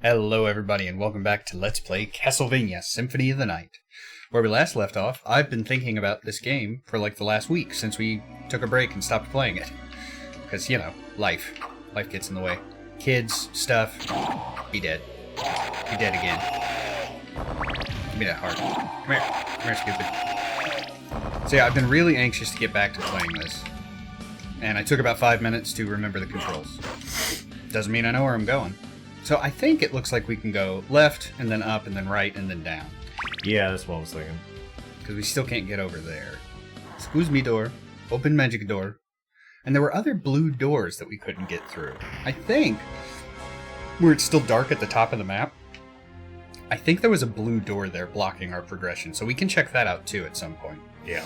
Hello everybody and welcome back to Let's Play Castlevania Symphony of the Night. Where we last left off, I've been thinking about this game for like the last week since we took a break and stopped playing it. Because, you know, life. Life gets in the way. Kids, stuff, be dead. Be dead again. Give me that heart. Come here. Come here, stupid. So yeah, I've been really anxious to get back to playing this. And I took about 5 minutes to remember the controls. Doesn't mean I know where I'm going. So I think it looks like we can go left, and then up, and then right, and then down. Yeah, that's what I was thinking. Because we still can't get over there. Excuse me, door. Open magic door. And there were other blue doors that we couldn't get through. I think, where it's still dark at the top of the map, I think there was a blue door there blocking our progression. So we can check that out too at some point. Yeah.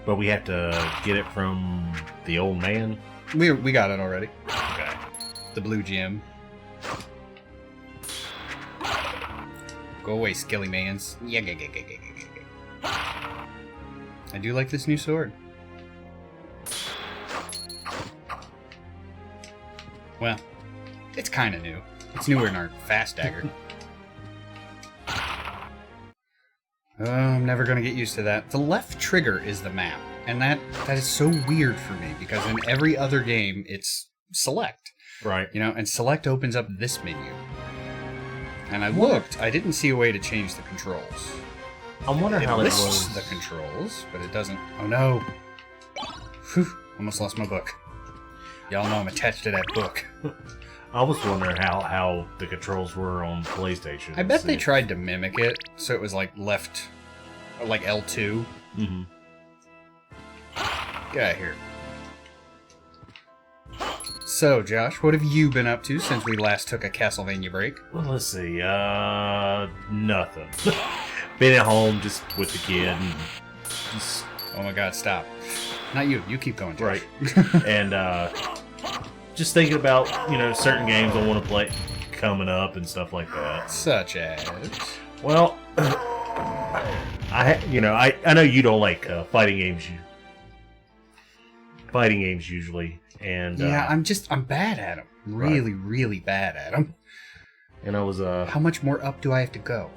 But we have to get it from the old man? We got it already. Okay. The blue gem. Go away, skilly mans. Yeah. I do like this new sword. Well, it's kind of new. It's newer than our fast dagger. I'm never going to get used to that. The left trigger is the map, and that is so weird for me, because in every other game, it's select. Right. You know, and select opens up this menu. And I looked, I didn't see a way to change the controls. I wonder how it lists was. The controls, but it doesn't. Oh no! Whew, almost lost my book. Y'all know I'm attached to that book. I was wondering how the controls were on PlayStation. I bet they tried to mimic it, so it was like left, like L2. Mm-hmm. Get out of here. So, Josh, what have you been up to since we last took a Castlevania break? Well, let's see. Nothing. Been at home just with the kid. And just... Oh my god, stop. Not you. You keep going, Josh. Right. And, just thinking about, certain games I want to play coming up and stuff like that. Such as? Well, I know you don't like fighting games usually, and yeah, I'm bad at them. Really, really bad at them. And I was How much more up do I have to go?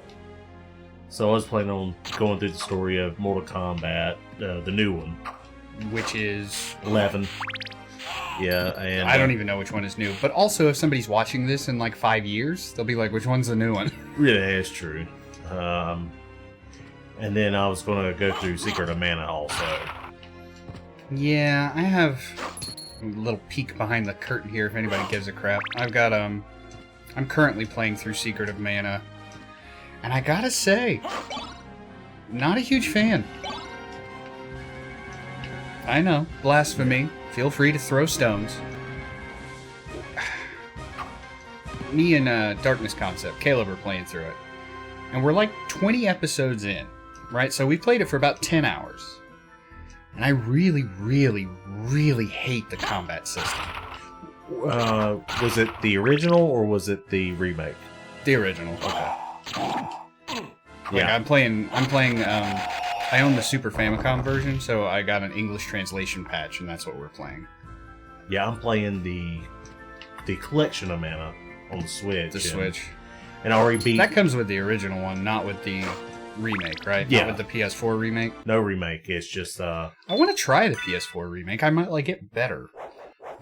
So I was planning on going through the story of Mortal Kombat, the new one, which is 11. Yeah, and I don't even know which one is new. But also, if somebody's watching this in like 5 years, they'll be like, "Which one's the new one?" Yeah, it's true. And then I was going to go through Secret of Mana also. Yeah, I have a little peek behind the curtain here if anybody gives a crap. I've got, I'm currently playing through Secret of Mana. And I gotta say, not a huge fan. I know, blasphemy. Feel free to throw stones. Me and Darkness Concept, Caleb, are playing through it. And we're like 20 episodes in, right? So we played it for about 10 hours. And I really, really, really hate the combat system. Was it the original or was it the remake? The original. Okay. Yeah. I'm playing. I own the Super Famicom version, so I got an English translation patch, and that's what we're playing. Yeah, I'm playing the collection of mana on the Switch. The Switch. And I already beat. That comes with the original one, not with the remake, right? Yeah. Not with the PS4 remake. No remake. It's just. I want to try the PS4 remake. I might like it better,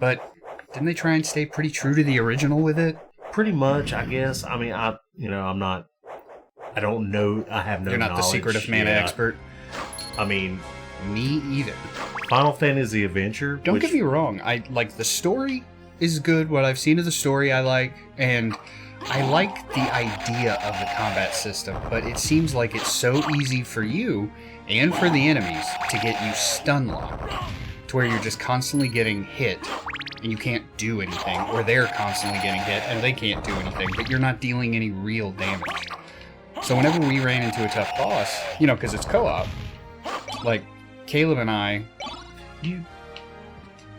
but didn't they try and stay pretty true to the original with it? Pretty much, I guess. I mean, I'm not. I don't know. I have no. You're not knowledge. the Secret of Mana expert. I mean, me either. Final Fantasy Adventure. Don't get me wrong. I like the story is good. What I've seen of the story, I like, and I like the idea of the combat system. But it seems like it's so easy for you and for the enemies to get you stun locked, to where you're just constantly getting hit and you can't do anything, or they're constantly getting hit and they can't do anything, but you're not dealing any real damage. So whenever we ran into a tough boss, because it's co-op, like, Caleb and I...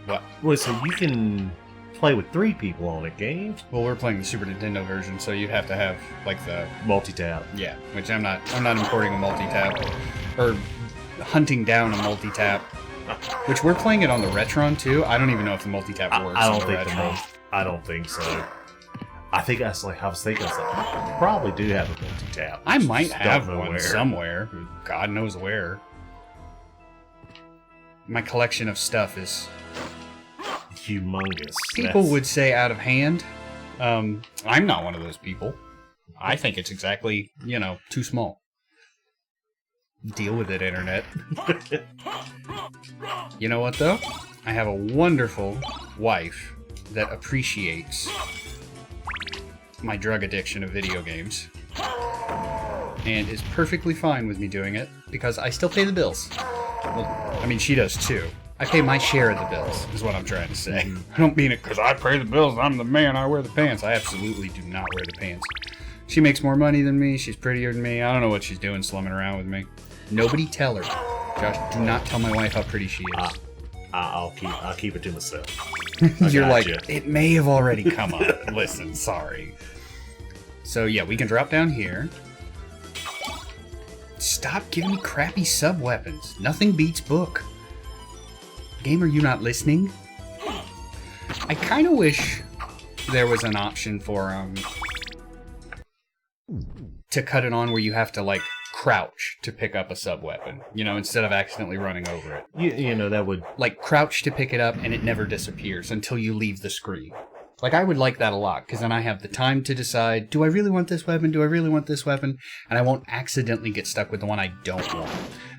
What? Well, so you can play with 3 people on it, game? Well, we're playing the Super Nintendo version, so you'd have to have, like, the... Multi-tap. Yeah, which I'm not importing a multi-tap, or hunting down a multi-tap, which we're playing it on the Retron, too. I don't even know if the multi-tap works I on don't the think Retron. I don't think so. I I think I was thinking, I probably do have a multi-tap. I might Just have don't know one where. somewhere. God knows where. My collection of stuff is Humongous. people would say out of hand. I'm not one of those people. I think it's exactly, too small. Deal with it, internet. You know what, though? I have a wonderful wife that appreciates my drug addiction of video games and is perfectly fine with me doing it because I still pay the bills. Well, I mean, she does too. I pay my share of the bills, is what I'm trying to say. I don't mean it because I pay the bills, I'm the man, I wear the pants. I absolutely do not wear the pants. She makes more money than me, she's prettier than me, I don't know what she's doing slumming around with me. Nobody tell her. Josh, do not tell my wife how pretty she is. I'll keep it to myself. You're like, gotcha. it may have already come up. Listen, sorry. So yeah, we can drop down here. Stop giving me crappy sub-weapons. Nothing beats book. Game, are you not listening? I kind of wish there was an option for, to cut it on where you have to, like, crouch to pick up a sub-weapon. Instead of accidentally running over it. You know, that would... Like, crouch to pick it up and it never disappears until you leave the screen. Like, I would like that a lot, because then I have the time to decide, do I really want this weapon? Do I really want this weapon? And I won't accidentally get stuck with the one I don't want.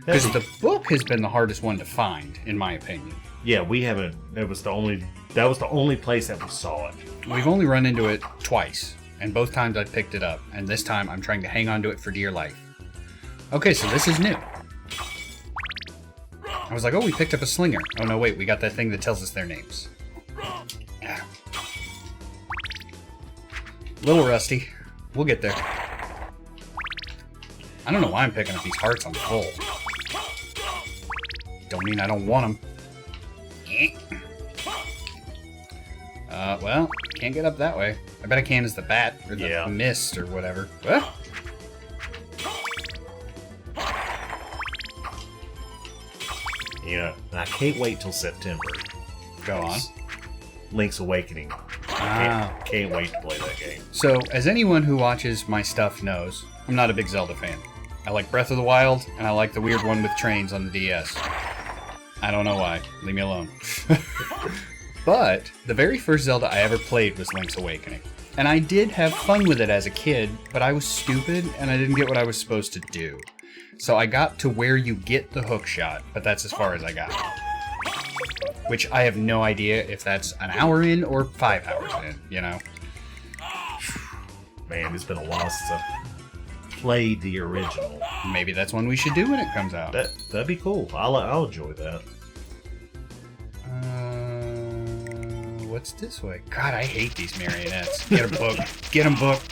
Because the book has been the hardest one to find, in my opinion. Yeah, we haven't... That was the only place that we saw it. We've only run into it twice, and both times I picked it up, and this time I'm trying to hang on to it for dear life. Okay, so this is new. I was like, oh, we picked up a slinger. Oh, no, wait, we got that thing that tells us their names. Yeah. Little rusty. We'll get there. I don't know why I'm picking up these hearts on full. Don't mean I don't want them. Well, can't get up that way. I bet I can as the bat, or the mist, or whatever. What? Yeah, and I can't wait till September. Go on. Link's Awakening. Can't wait to play that game. So, as anyone who watches my stuff knows, I'm not a big Zelda fan. I like Breath of the Wild, and I like the weird one with trains on the DS. I don't know why. Leave me alone. But, the very first Zelda I ever played was Link's Awakening. And I did have fun with it as a kid, but I was stupid, and I didn't get what I was supposed to do. So I got to where you get the hook shot, but that's as far as I got. Which I have no idea if that's an hour in or 5 hours in, Man, it's been a while since I played the original. Maybe that's one we should do when it comes out. That'd be cool. I'll enjoy that. What's this way? God, I hate these marionettes. Get them, Book. Get them, Book.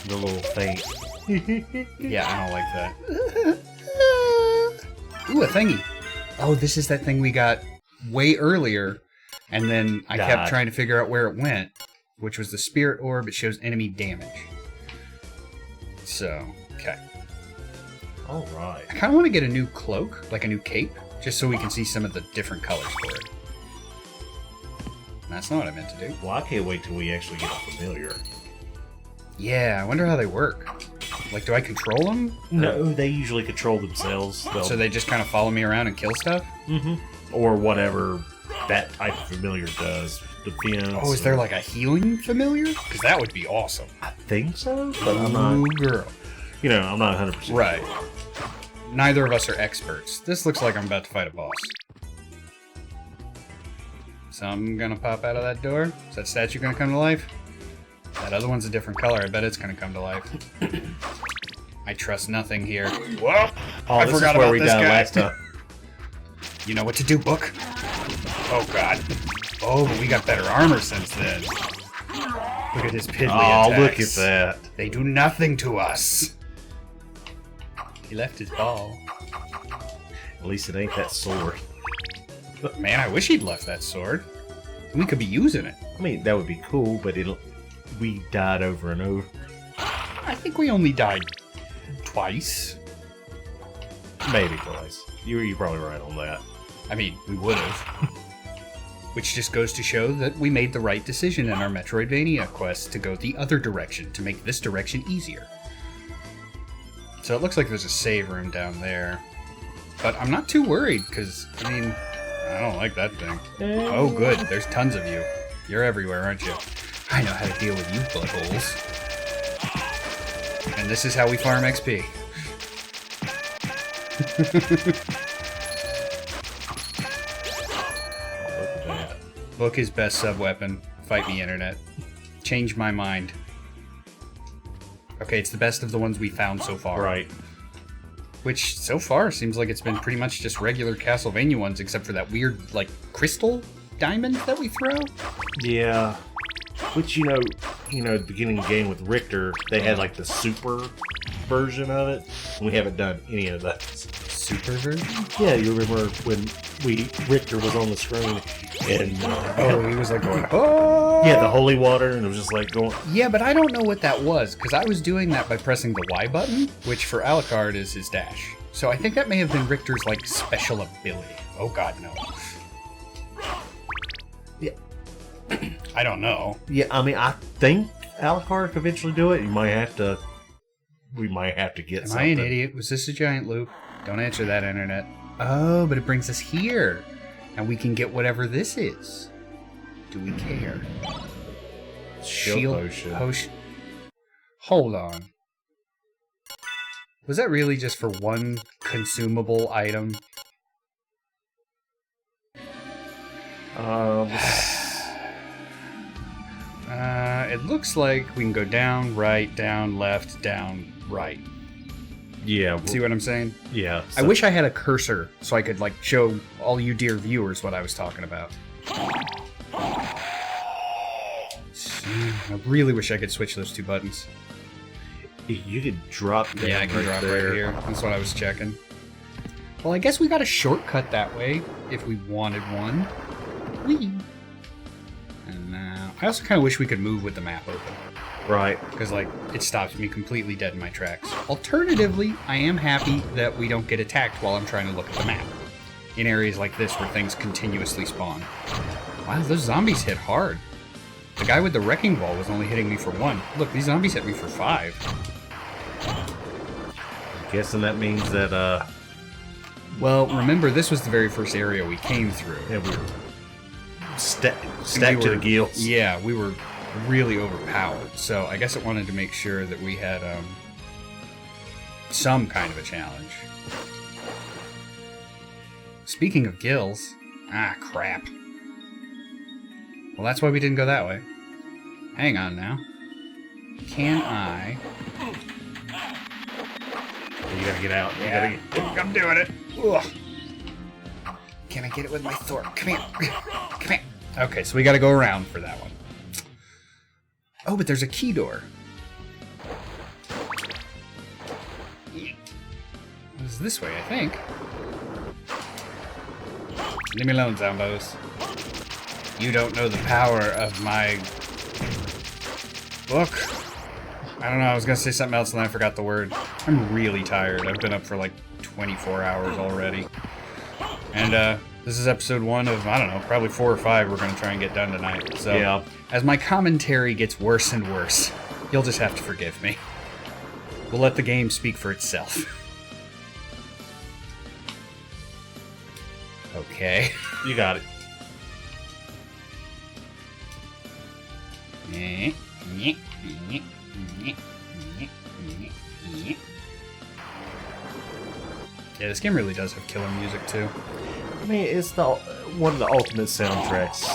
The little faint. Yeah, I don't like that. Ooh, a thingy. Oh, this is that thing we got way earlier, and then I kept trying to figure out where it went, which was the spirit orb. It shows enemy damage. So, okay. All right. I kind of want to get a new cloak, like a new cape, just so we can see some of the different colors for it. That's not what I meant to do. Well, I can't wait till we actually get a familiar. Yeah, I wonder how they work. Like, do I control them? No, they usually control themselves. So they just kind of follow me around and kill stuff? Mm-hmm. Or whatever that type of familiar does. Defense. Oh, is there like a healing familiar? Because that would be awesome. I think so, but I'm not... Ooh, girl. I'm not 100% right. sure. Neither of us are experts. This looks like I'm about to fight a boss. Something gonna pop out of that door? Is that statue gonna come to life? That other one's a different color. I bet it's gonna come to life. I trust nothing here. Whoa! I forgot about this guy. Last time. You know what to do, Book. Oh god. Oh, but we got better armor since then. Look at his piddly attacks. Oh, look at that. They do nothing to us. He left his ball. At least it ain't that sword. Man, I wish he'd left that sword. We could be using it. I mean, that would be cool, but we died over and over. I think we only died twice. Maybe twice. You're probably right on that. I mean, we would have. Which just goes to show that we made the right decision in our Metroidvania quest to go the other direction, to make this direction easier. So it looks like there's a save room down there. But I'm not too worried, because, I mean, I don't like that thing. Oh, good. There's tons of you. You're everywhere, aren't you? I know how to deal with you buttholes. And this is how we farm XP. Book is best sub-weapon. Fight me, internet. Change my mind. Okay, it's the best of the ones we found so far. Right. Which, so far, seems like it's been pretty much just regular Castlevania ones, except for that weird, like, crystal diamond that we throw? Yeah. Which, you know, at the beginning of the game with Richter, they had, like, the super version of it, and we haven't done any of that. Super version? Yeah, you remember when Richter was on the screen, and... oh, he was, like, going, oh! Yeah, the holy water, and it was just, like, going... Yeah, but I don't know what that was, because I was doing that by pressing the Y button, which for Alucard is his dash. So I think that may have been Richter's, like, special ability. Oh god, no. Yeah. I don't know. Yeah, I mean, I think Alucard could eventually do it. We might have to get something. Am I an idiot? Was this a giant loop? Don't answer that, internet. Oh, but it brings us here. And we can get whatever this is. Do we care? Shield potion. Hold on. Was that really just for one consumable item? It looks like we can go down, right, down, left, down, right. Yeah. See what I'm saying? Yeah. I wish I had a cursor so I could, like, show all you dear viewers what I was talking about. I really wish I could switch those two buttons. You could drop down. Yeah, I can drop there. right here. That's what I was checking. Well, I guess we got a shortcut that way, if we wanted one. Whee! And I also kind of wish we could move with the map open. Right. Because, like, it stops me completely dead in my tracks. Alternatively, I am happy that we don't get attacked while I'm trying to look at the map. In areas like this where things continuously spawn. Wow, those zombies hit hard. The guy with the wrecking ball was only hitting me for 1. Look, these zombies hit me for 5. Guessing that means that, Well, remember, this was the very first area we came through. yeah, we were stacked to the gills. Yeah, we were really overpowered. So I guess it wanted to make sure that we had some kind of a challenge. Speaking of gills... Ah, crap. Well, that's why we didn't go that way. Hang on now. Can I... You gotta get out. Yeah, I'm doing it. Ugh. Can I get it with my sword? Come here. Come here. Okay, so we gotta go around for that one. Oh, but there's a key door. It's this way, I think. Leave me alone, zombos. You don't know the power of my book. I don't know, I was gonna say something else and then I forgot the word. I'm really tired. I've been up for like 24 hours already. And this is episode 1 of, I don't know, probably 4 or 5 we're gonna try and get done tonight. So Yeah. as my commentary gets worse and worse, you'll just have to forgive me. We'll let the game speak for itself. Okay. You got it. Yeah, this game really does have killer music too. I mean, it's one of the ultimate soundtracks.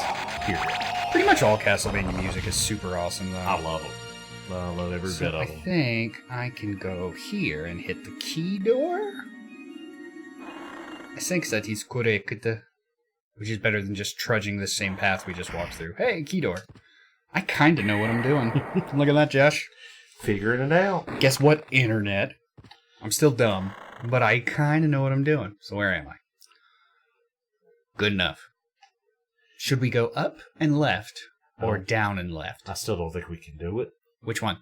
Period. Pretty much all Castlevania music is super awesome though. I love them. I love every bit of I them. think I can go here and hit the key door. I think that is correct. Which is better than just trudging the same path we just walked through. Hey, key door. I kind of know what I'm doing. Look at that, Josh. Figuring it out. Guess what, internet? I'm still dumb, but I kind of know what I'm doing. So where am I? Good enough. Should we go up and left or down and left? I still don't think we can do it. Which one?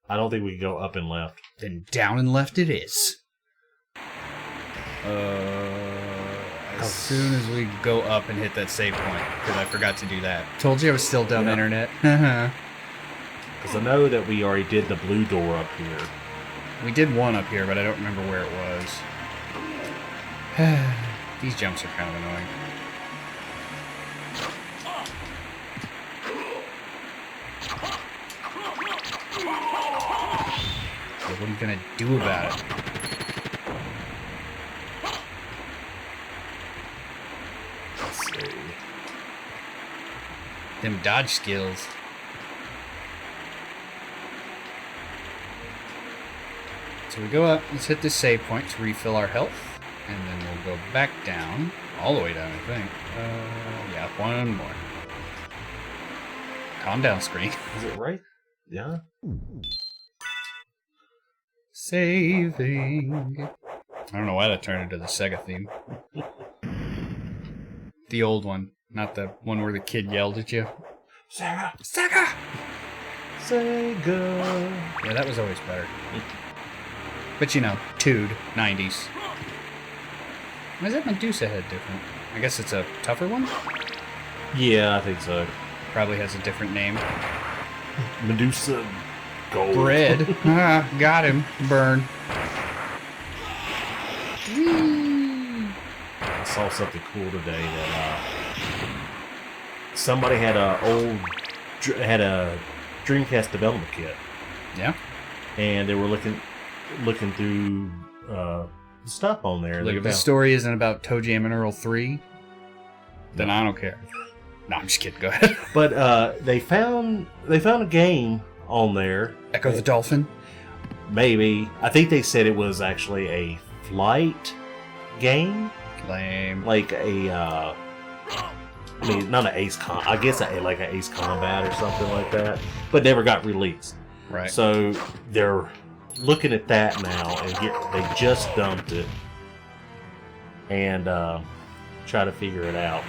I don't think we can go up and left. Then down and left it is. As soon as we go up and hit that save point, because I forgot to do that. Told you I was still dumb internet. Because I know that we already did the blue door up here. We did one up here, but I don't remember where it was. These jumps are kind of annoying. So what are you gonna do about it? Let's see. Them dodge skills. So we go up, let's hit this save point to refill our health, and then we'll go back down, all the way down, I think. Yeah, one more. Calm down, screen. Is it right? Yeah. Saving. I don't know why that turned into the Sega theme. The old one, not the one where the kid yelled at you. Sega! Sega! Sega! Yeah, that was always better. But you know, Tude, 90s. Why is that Medusa head different? I guess it's a tougher one? Yeah, I think so. Probably has a different name. Medusa Gold. Bread. Ah, got him. Burn. Whee! I saw something cool today that somebody had a Dreamcast development kit, Yeah? and they were looking through stuff on there. Look, if the story isn't about Toe Jam and Earl 3, then I don't care. No, I'm just kidding. Go ahead. But they found a game on there. Echo the Dolphin? Maybe. I think they said it was actually a flight game. Lame. Like a, I mean, not an Ace Combat. I guess like an Ace Combat or something like that. But never got released. Right. So they're looking at that now, and they just dumped it. And try to figure it out.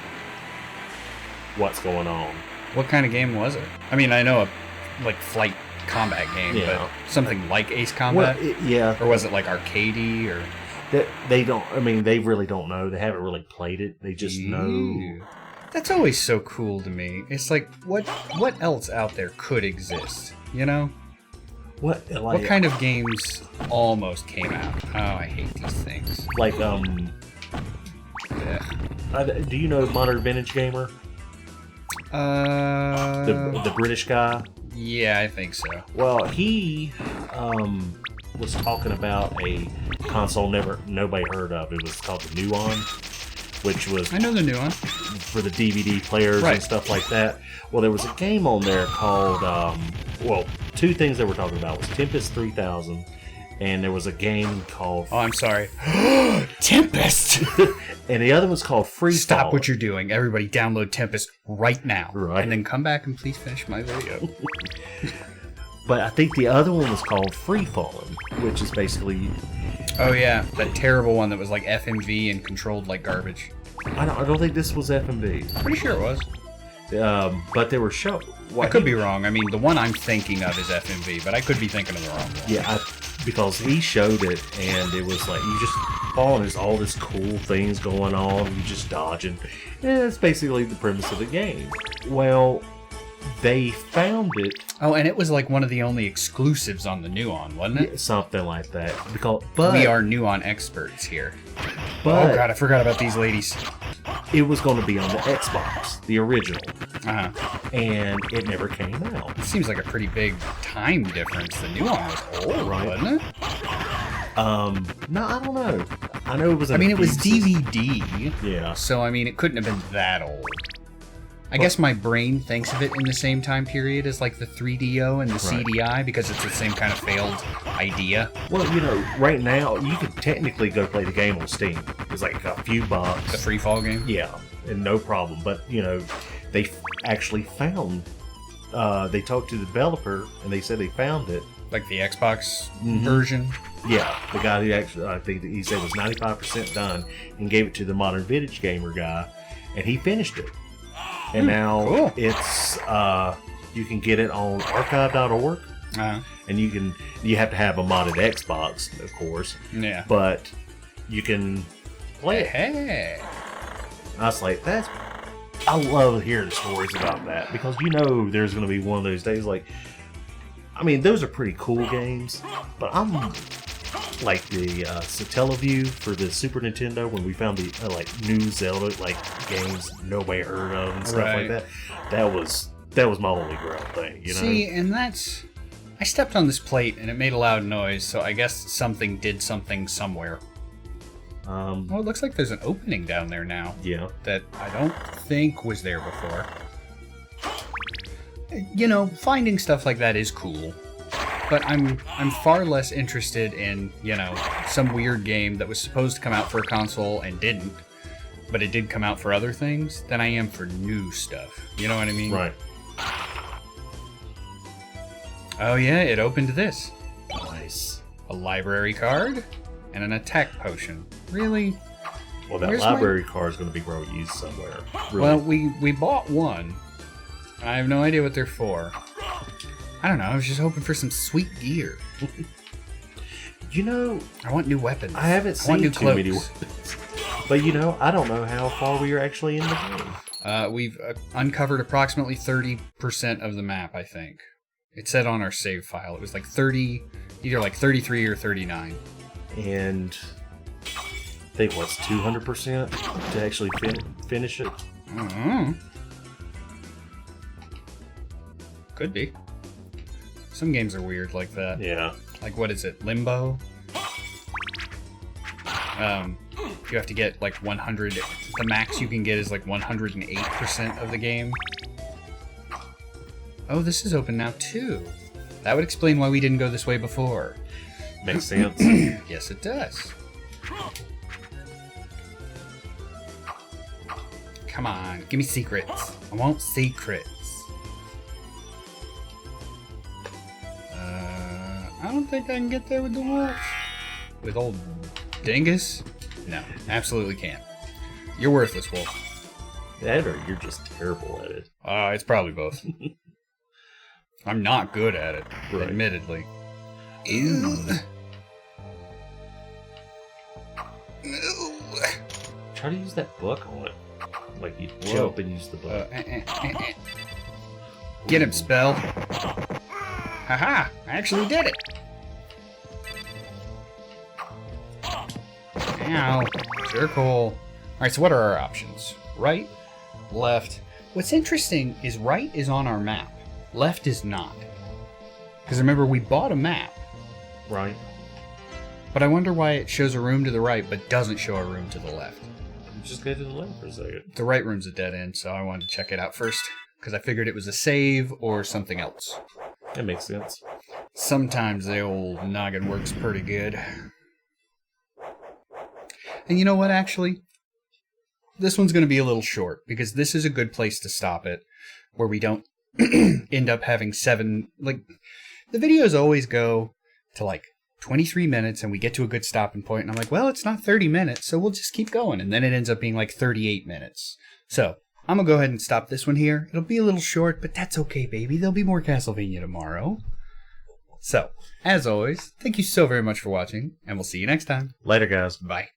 What's going on. What kind of game was it? I mean, I know a flight combat game, but something like Ace Combat? Well, yeah. Or was it like arcadey or... They don't, I mean, they really don't know. They haven't really played it. They just know. That's always so cool to me. It's like, what else out there could exist, you know? What kind of games almost came out? Oh, I hate these things. Like, Ugh. do you know Modern Vintage Gamer? The British guy? Yeah, I think so. Well, he was talking about a console nobody heard of. It was called the Nuon, which was... I know the Nuon. For the DVD players and stuff like that. Well, there was a game on there called... two things that we're talking about was Tempest 3000, and there was a game called... Oh, I'm sorry. Tempest! And the other one's called Free Stop Fall. what you're doing. Everybody download Tempest right now. Right. And then come back and please finish my video. But I think the other one was called Free Falling, which is basically... Oh yeah, that terrible one that was like FMV and controlled like garbage. I don't think this was FMV. Pretty sure it was. But they were show. I could be wrong. I mean, the one I'm thinking of is FMV, but I could be thinking of the wrong one. Yeah, because he showed it, and it was like you just fall, and there's all this cool things going on. You just dodging. And that's basically the premise of the game. Well, they found it. Oh, and it was like one of the only exclusives on the Nuon, wasn't it? Yeah, something like that. But we are Nuon experts here. But oh god, I forgot about these ladies. It was going to be on the Xbox, the original. Uh-huh. And it never came out. It seems like a pretty big time difference. The Nuon was old, wasn't it? No, I don't know. I know it was. I mean, it was DVD. Yeah. So I mean, it couldn't have been that old. I guess my brain thinks of it in the same time period as like the 3DO and the CDI because it's the same kind of failed idea. Well, you know, right now you can technically go play the game on Steam. It's like a few bucks. The free fall game? Yeah, and no problem. But, you know, they actually found, they talked to the developer and they said they found it. Like the Xbox version? Yeah, the guy who actually, I think he said was 95% done and gave it to the Modern Vintage Gamer guy and he finished it. And now it's you can get it on archive.org, and you have to have a modded Xbox, of course. Yeah. But you can play it. Hey. I was like, I love hearing stories about that because you know there's going to be one of those days like, I mean, those are pretty cool games, but I'm like the Satellaview for the Super Nintendo when we found the like new Zelda like games nobody heard of and stuff like that. That was my holy grail thing, you know. See, and that's I stepped on this plate and it made a loud noise, so I guess something did something somewhere. Well, it looks like there's an opening down there now. Yeah. That I don't think was there before. You know, finding stuff like that is cool. But I'm far less interested in, you know, some weird game that was supposed to come out for a console and didn't, but it did come out for other things, than I am for new stuff. You know what I mean? Right. Oh yeah, it opened this. Nice. A library card and an attack potion. Really? Well, that library card is going to be used somewhere. Really. Well, we bought one. I have no idea what they're for. I don't know. I was just hoping for some sweet gear. You know, I want new weapons. I haven't seen too many weapons. But you know, I don't know how far we are actually in the game. We've uncovered approximately 30% of the map, I think. It said on our save file. It was like 30, either like 33 or 39. And I think what's 200% to actually finish it? Mm-hmm. Could be. Some games are weird like that. Yeah. Like, what is it? Limbo? You have to get like 100. The max you can get is like 108% of the game. Oh, this is open now too. That would explain why we didn't go this way before. Makes sense. Yes, it does. Come on, give me secrets. I want secrets. I don't think I can get there with the wolf. With old Dingus? No, absolutely can't. You're worthless, wolf. That or you're just terrible at it. It's probably both. I'm not good at it, right. Admittedly. Ew. Try to use that book on it. Like you jump and use the book. Get him, Spell. Haha, I actually did it. Ow. Circle. Alright, so what are our options? Right, left. What's interesting is right is on our map. Left is not. Because remember, we bought a map. Right. But I wonder why it shows a room to the right, but doesn't show a room to the left. Just go to the left for a second. The right room's a dead end, so I wanted to check it out first. Because I figured it was a save or something else. That makes sense. Sometimes the old noggin works pretty good. And you know what, actually? This one's going to be a little short, because this is a good place to stop it, where we don't end up having 7... Like, the videos always go to, like, 23 minutes, and we get to a good stopping point, and I'm like, well, it's not 30 minutes, so we'll just keep going. And then it ends up being, like, 38 minutes. So, I'm going to go ahead and stop this one here. It'll be a little short, but that's okay, baby. There'll be more Castlevania tomorrow. So, as always, thank you so very much for watching, and we'll see you next time. Later, guys. Bye.